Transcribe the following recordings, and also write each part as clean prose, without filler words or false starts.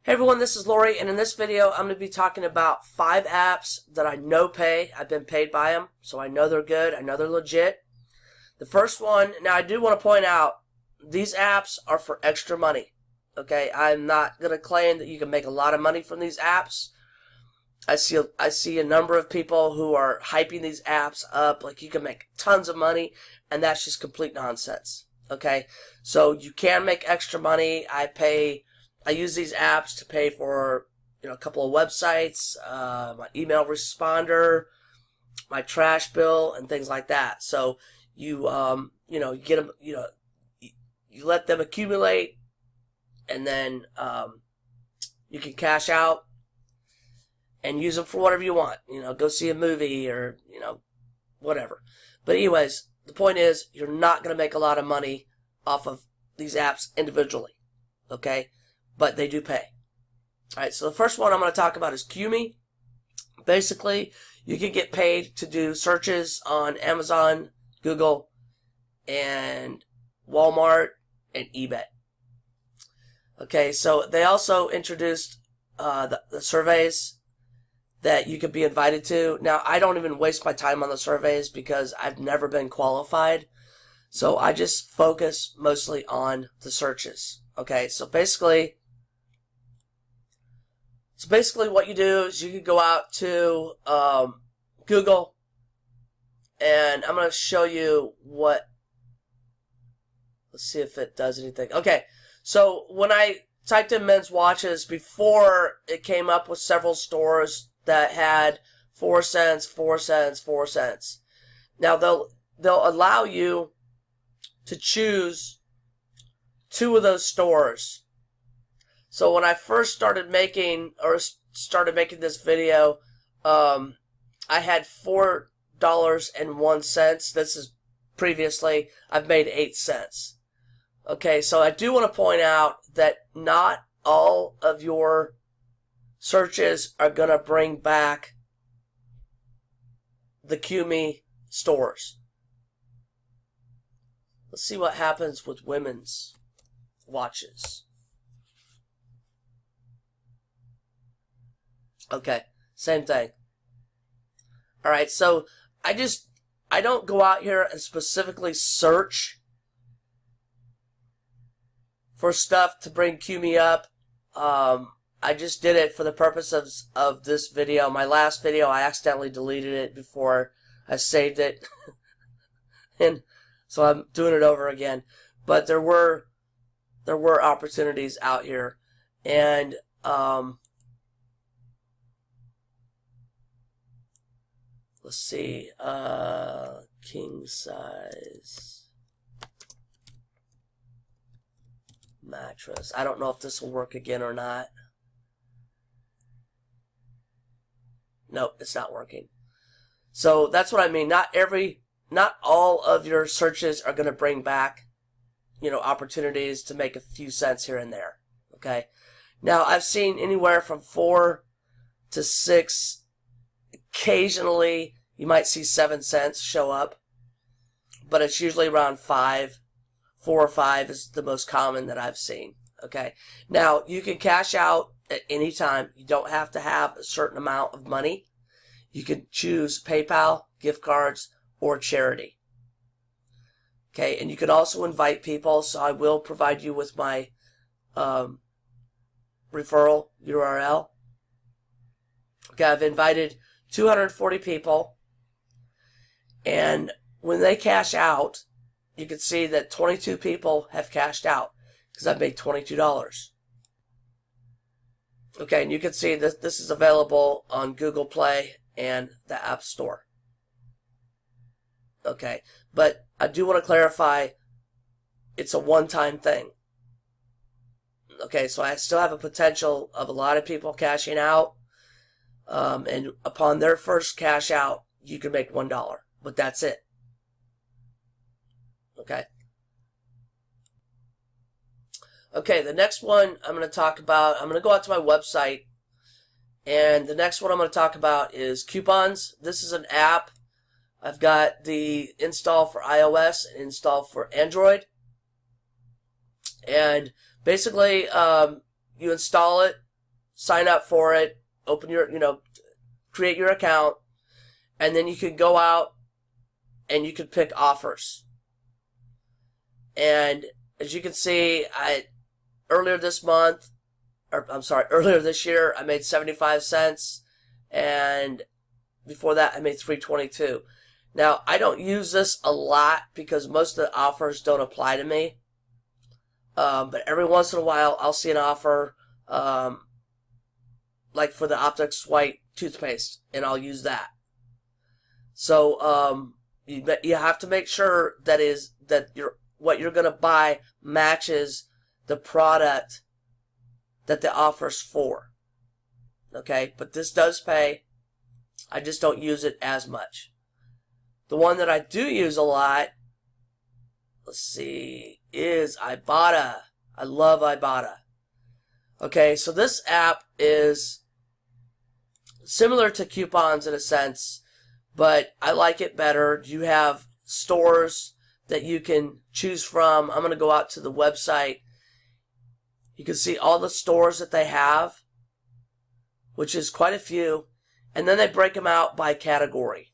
Hey everyone, this is Lori, and in this video I'm going to be talking about 5 apps that I know pay. I've been paid by them, so I know they're good. I know they're legit. The first one, now I do want to point out, these apps are for extra money. Okay, I'm not going to claim that you can make a lot of money from these apps. I see a number of people who are hyping these apps up like you can make tons of money, and that's just complete nonsense. Okay, so you can make extra money. I use these apps to pay for, a couple of websites, my email responder, my trash bill, and things like that. So you get them, you let them accumulate, and then you can cash out and use them for whatever you want. Go see a movie or whatever. But anyways, the point is you're not going to make a lot of money off of these apps individually. Okay. But they do pay. Alright, so the first one I'm going to talk about is Qmee. Basically, you can get paid to do searches on Amazon, Google, and Walmart, and eBay. Okay, so they also introduced the surveys that you could be invited to. Now, I don't even waste my time on the surveys because I've never been qualified. So I just focus mostly on the searches. Okay, so basically what you do is you can go out to Google, and I'm going to show you what, let's see if it does anything. Okay, so when I typed in men's watches, before it came up with several stores that had 4 cents, 4 cents, 4 cents. Now they'll allow you to choose 2 of those stores. So when I first started making this video, I had $4.01. This is previously, I've made 8 cents. Okay, so I do want to point out that not all of your searches are going to bring back the Qmee stores. Let's see what happens with women's watches. Okay, same thing. Alright, so I don't go out here and specifically search for stuff to bring Qmee up. I just did it for the purpose of this video. My last video, I accidentally deleted it before I saved it. And so I'm doing it over again. But there were opportunities out here. And let's see, king size mattress. I don't know if this will work again or not. Nope, it's not working. So that's what I mean. Not all of your searches are going to bring back, opportunities to make a few cents here and there. Okay. Now I've seen anywhere from 4 to 6. Occasionally, you might see 7 cents show up, but it's usually around 5. 4 or 5 is the most common that I've seen. Okay. Now, you can cash out at any time. You don't have to have a certain amount of money. You can choose PayPal, gift cards, or charity. Okay. And you can also invite people, so I will provide you with my referral URL. Okay. I've invited 240 people, and when they cash out, you can see that 22 people have cashed out because I've made $22. Okay, and you can see that this is available on Google Play and the App Store. Okay, but I do want to clarify, it's a one-time thing. Okay, so I still have a potential of a lot of people cashing out. And upon their first cash out, you can make $1, but that's it. Okay. Okay, the next one I'm going to talk about, I'm going to go out to my website, and the next one I'm going to talk about is coupons. This is an app. I've got the install for iOS and install for Android. And basically, you install it, sign up for it, open your, create your account, and then you can go out and you can pick offers. And as you can see, earlier this year, I made 75 cents, and before that, I made $3.22. Now, I don't use this a lot because most of the offers don't apply to me. But every once in a while, I'll see an offer, like for the Optics White toothpaste, and I'll use that. So, you have to make sure that what you're going to buy matches the product that the offer's for. Okay, but this does pay. I just don't use it as much. The one that I do use a lot, let's see, is Ibotta. I love Ibotta. Okay, so this app is similar to coupons in a sense, but I like it better. You have stores that you can choose from. I'm going to go out to the website. You can see all the stores that they have, which is quite a few, and then they break them out by category.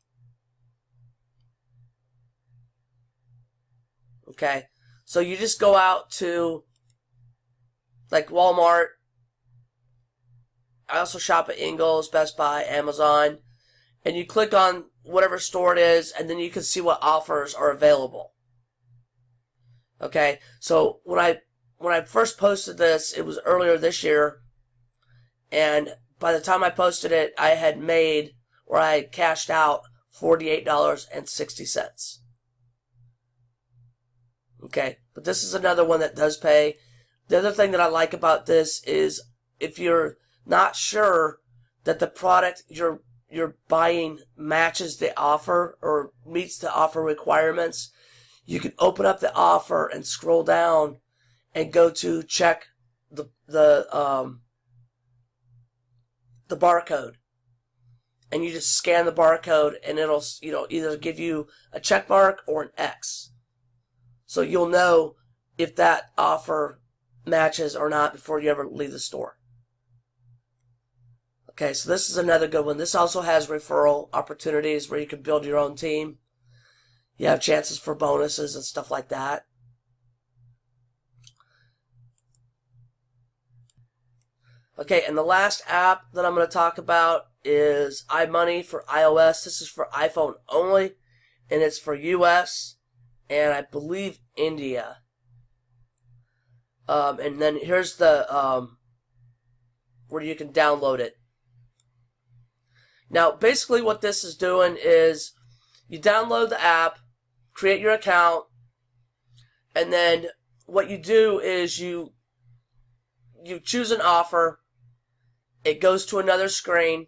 Okay, so you just go out to like Walmart. I also shop at Ingles, Best Buy, Amazon, and you click on whatever store it is, and then you can see what offers are available. Okay, so when I first posted this, it was earlier this year, and by the time I posted it, I had made, or I had cashed out $48.60. Okay, but this is another one that does pay. The other thing that I like about this is if you're not sure that the product you're buying matches the offer or meets the offer requirements, you can open up the offer and scroll down and go to check the barcode. And you just scan the barcode and it'll, either give you a check mark or an X. So you'll know if that offer matches or not before you ever leave the store. Okay, so this is another good one. This also has referral opportunities where you can build your own team. You have chances for bonuses and stuff like that. Okay, and the last app that I'm going to talk about is iMoney for iOS. This is for iPhone only, and it's for US and I believe India. And then here's the where you can download it. Now, basically what this is doing is you download the app, create your account, and then what you do is you choose an offer, it goes to another screen,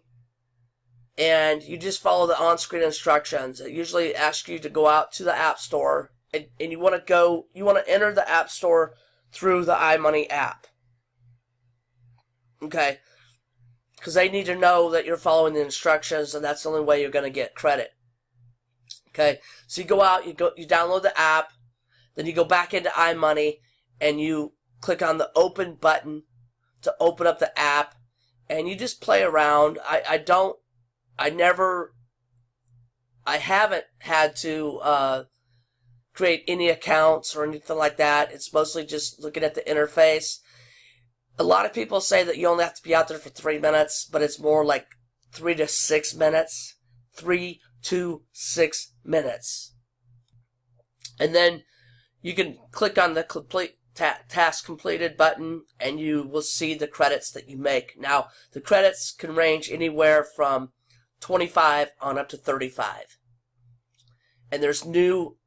and you just follow the on-screen instructions. It usually asks you to go out to the App Store, and you want to enter the App Store through the iMoney app. Okay? Because they need to know that you're following the instructions, and that's the only way you're going to get credit. Okay? So you go out, you download the app, then you go back into iMoney, and you click on the open button to open up the app, and you just play around. I haven't had to create any accounts or anything like that. It's mostly just looking at the interface. A lot of people say that you only have to be out there for 3 minutes, but it's more like 3 to 6 minutes. 3 to 6 minutes. And then you can click on the complete task completed button, and you will see the credits that you make. Now, the credits can range anywhere from 25 on up to 35. And there's new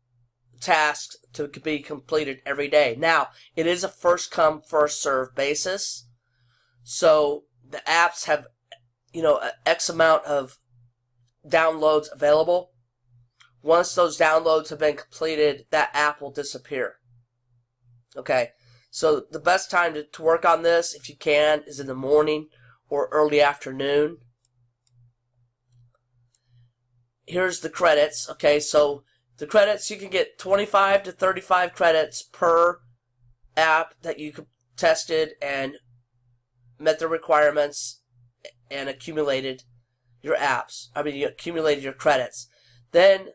tasks to be completed every day. Now, it is a first come, first serve basis. So the apps have, X amount of downloads available. Once those downloads have been completed, that app will disappear. Okay, so the best time to work on this, if you can, is in the morning or early afternoon. Here's the credits. Okay, so the credits, you can get 25 to 35 credits per app that you tested and met the requirements and accumulated your apps. I mean, you accumulated your credits. Then,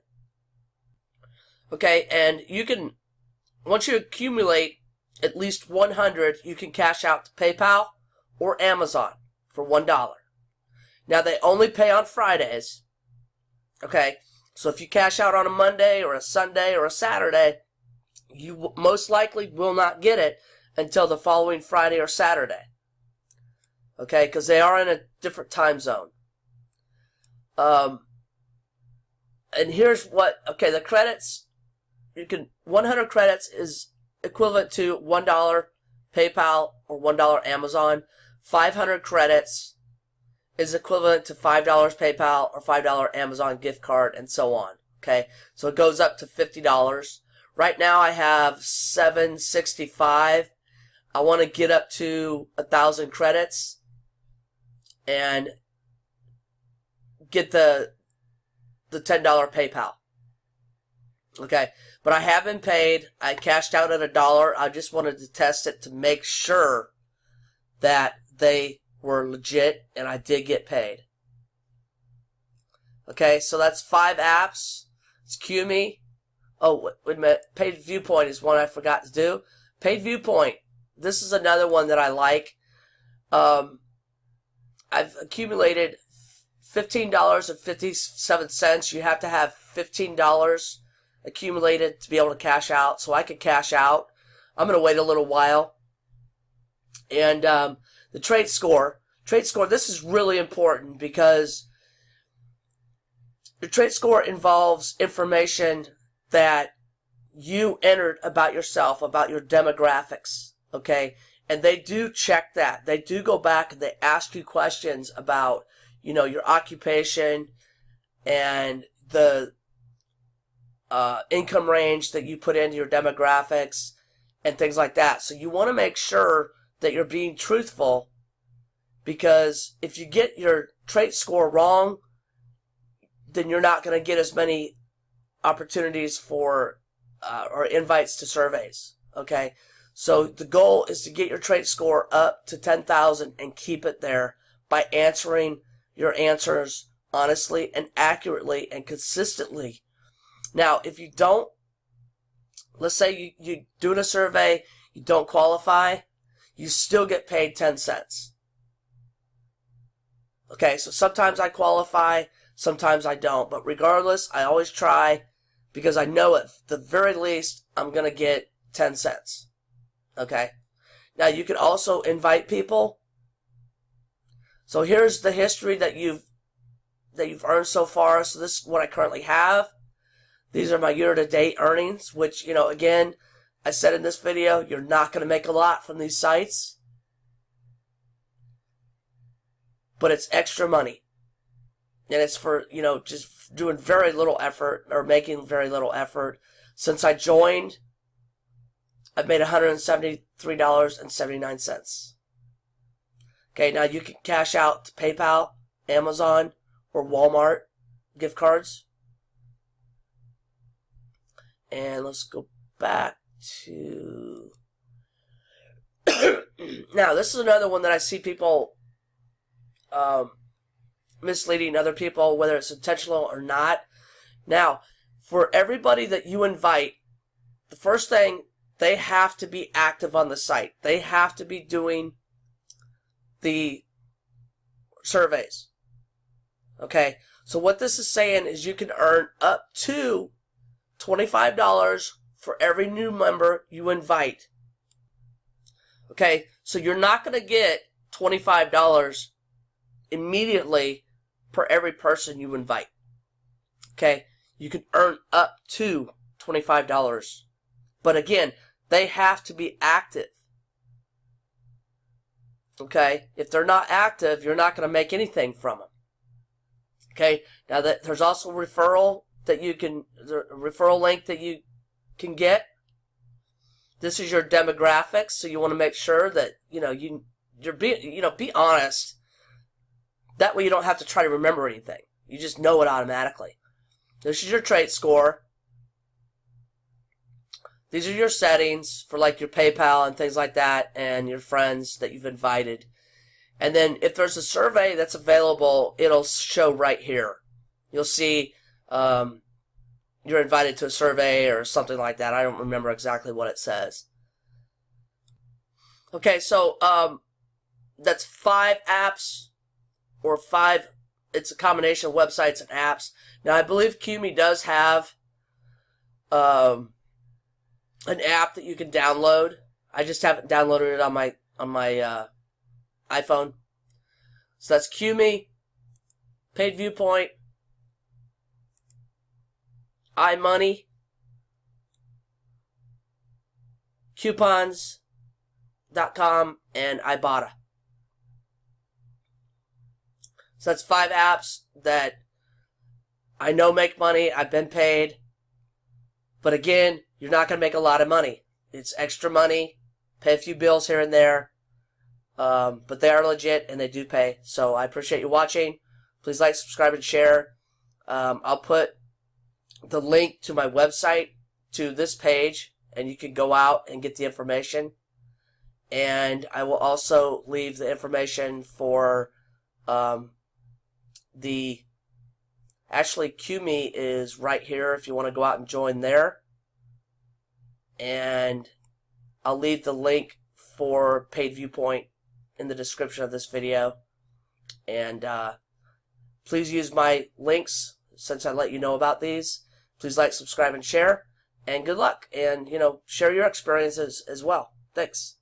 okay, and you can, once you accumulate at least 100, you can cash out to PayPal or Amazon for $1. Now, they only pay on Fridays. Okay, so if you cash out on a Monday or a Sunday or a Saturday, you most likely will not get it until the following Friday or Saturday. Okay, because they are in a different time zone. And here's what, okay, the credits, 100 credits is equivalent to $1 PayPal or $1 Amazon. 500 credits is equivalent to $5 PayPal or $5 Amazon gift card, and so on. Okay, so it goes up to $50. Right now I have 765. I want to get up to 1,000 credits and get the $10 PayPal. Okay, but I have been paid. I cashed out at $1. I just wanted to test it to make sure that they were legit and I did get paid. Okay, so that's 5 apps. It's Qmee. Oh, wait a minute. Paidview Point is one I forgot to do. Paidview Point. This is another one that I like. I've accumulated $15.57. You have to have $15 accumulated to be able to cash out. So I can cash out. I'm going to wait a little while. And the trade score. This is really important because the trade score involves information that you entered about yourself, about your demographics. Okay, and they do check that. They do go back and they ask you questions about, you know, your occupation and the income range that you put into your demographics and things like that. So you want to make sure that you're being truthful, because if you get your trait score wrong, then you're not going to get as many opportunities for or invites to surveys. Okay. So the goal is to get your trait score up to 10,000 and keep it there by answering your answers honestly and accurately and consistently. Now, if you don't, let's say you're doing a survey, you don't qualify, you still get paid 10 cents. Okay, so sometimes I qualify, sometimes I don't. But regardless, I always try because I know at the very least I'm going to get 10 cents. Okay. Now you can also invite people. So here's the history that you've earned so far. So this is what I currently have. These are my year-to-date earnings, which, you know, again, I said in this video, you're not going to make a lot from these sites. But it's extra money. And it's for, you know, just doing very little effort or making very little effort. Since I joined, I've made $173.79. Okay, now you can cash out to PayPal, Amazon, or Walmart gift cards. And let's go back to... Now, this is another one that I see people misleading other people, whether it's intentional or not. Now, for everybody that you invite, the first thing, they have to be active on the site. They have to be doing the surveys. Okay, so what this is saying is you can earn up to $25 for every new member you invite. Okay, so you're not going to get $25 immediately per every person you invite. Okay, you can earn up to $25. But again, they have to be active. Okay, if they're not active, you're not going to make anything from them. Okay, now there's also a referral that you can, the referral link that you can get. This is your demographics, so you want to make sure that be honest. That way you don't have to try to remember anything. You just know it automatically. This is your trait score. These are your settings for like your PayPal and things like that, and your friends that you've invited. And then if there's a survey that's available, it'll show right here. You'll see you're invited to a survey or something like that. I don't remember exactly what it says. Okay, so that's 5 apps, or 5, it's a combination of websites and apps. Now, I believe Qmee does have an app that you can download. I just haven't downloaded it on my iPhone. So that's Qmee, Paidview Point, iMoney, Coupons.com, and Ibotta. So that's 5 apps that I know make money. I've been paid. But again, you're not going to make a lot of money. It's extra money. Pay a few bills here and there. But they are legit and they do pay. So I appreciate you watching. Please like, subscribe, and share. I'll put the link to my website to this page, and you can go out and get the information. And I will also leave the information for actually Qmee is right here if you want to go out and join there. And I'll leave the link for Paidview Point in the description of this video. And please use my links since I let you know about these. Please like, subscribe, and share. And good luck. And, share your experiences as well. Thanks.